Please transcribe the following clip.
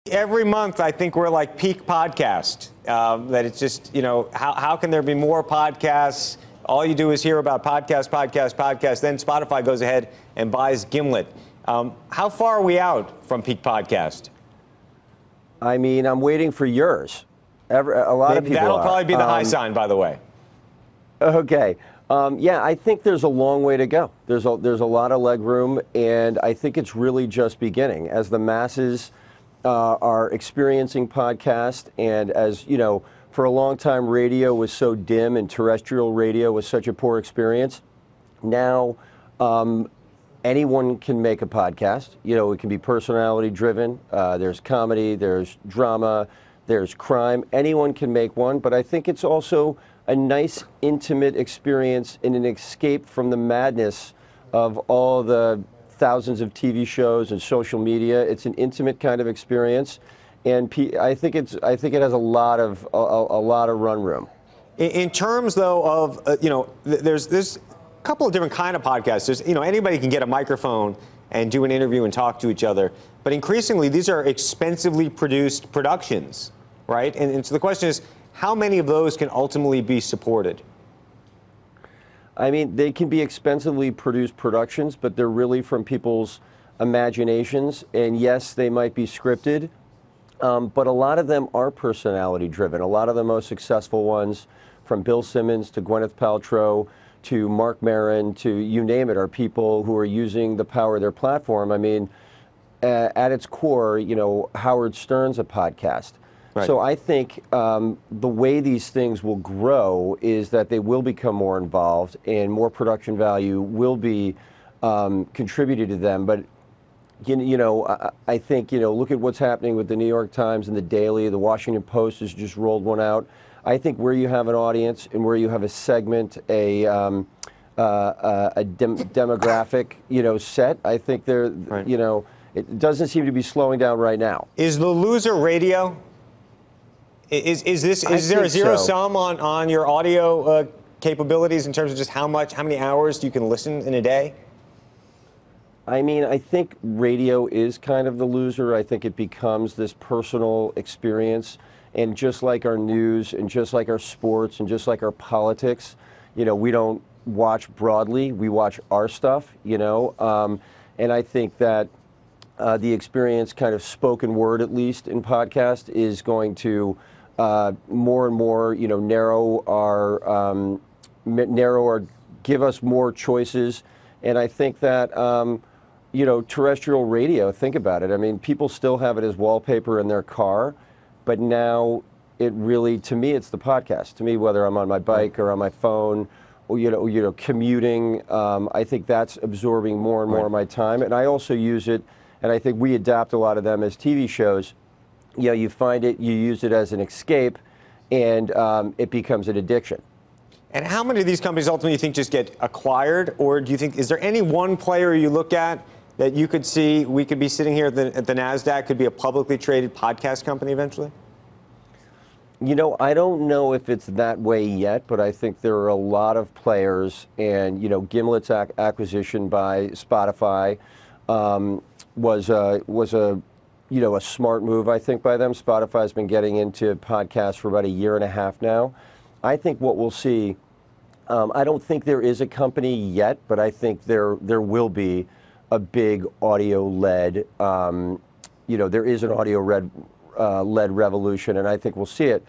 Every month, I think we're like peak podcast. That it's just, how can there be more podcasts? All you do is hear about podcast. Then Spotify goes ahead and buys Gimlet. How far are we out from peak podcast? I mean, I'm waiting for yours. A lot of people That'll are. probably be the high sign, by the way. Okay. Yeah, I think there's a long way to go. There's a lot of leg room, and I think it's really just beginning. As the masses are experiencing podcast, and as, for a long time radio was so dim and terrestrial radio was such a poor experience. Now anyone can make a podcast. It can be personality driven. There's comedy, there's drama, there's crime. Anyone can make one, but I think it's also a nice intimate experience and an escape from the madness of all the thousands of TV shows and social media. It's an intimate kind of experience, and I think it has a lot of run room. In terms, though, of there's a couple of different kind of podcasts. There's anybody can get a microphone and do an interview and talk to each other, but increasingly these are expensively produced productions, right? And so the question is, how many of those can ultimately be supported? I mean, they can be expensively produced productions, but they're really from people's imaginations. And yes, they might be scripted, but a lot of them are personality driven. A lot of the most successful ones, from Bill Simmons to Gwyneth Paltrow to Mark Maron to you name it, are people who are using the power of their platform. I mean, at its core, Howard Stern's a podcast. Right. So I think the way these things will grow is that they will become more involved and more production value will be contributed to them. But, I think, look at what's happening with the New York Times and the Daily. The Washington Post has just rolled one out. I think where you have an audience and where you have a segment, a demographic, set, I think they're, right. It doesn't seem to be slowing down right now. Is the loser radio? Is there a zero sum on your audio capabilities in terms of just how many hours you can listen in a day? I mean, I think radio is kind of the loser. I think it becomes this personal experience, and just like our news and just like our sports and just like our politics, we don't watch broadly, we watch our stuff, and I think that the experience, kind of spoken word at least in podcast, is going to more and more, give us more choices. And I think that, terrestrial radio, think about it. I mean, people still have it as wallpaper in their car, but now it really, to me, it's the podcast. To me, whether I'm on my bike or on my phone or, commuting, I think that's absorbing more and more of my time. And I also use it, and I think we adapt a lot of them as TV shows. You find it, you use it as an escape, and it becomes an addiction. And how many of these companies ultimately you think just get acquired, or do you think, is there any one player you look at that you could see, we could be sitting here at the NASDAQ, could be a publicly traded podcast company eventually? I don't know if it's that way yet, but I think there are a lot of players, and, Gimlet's acquisition by Spotify was a smart move, I think, by them. Spotify's been getting into podcasts for about a year and a half now. I think what we'll see, I don't think there is a company yet, but I think there will be a big audio-led, there is an audio-led revolution, and I think we'll see it.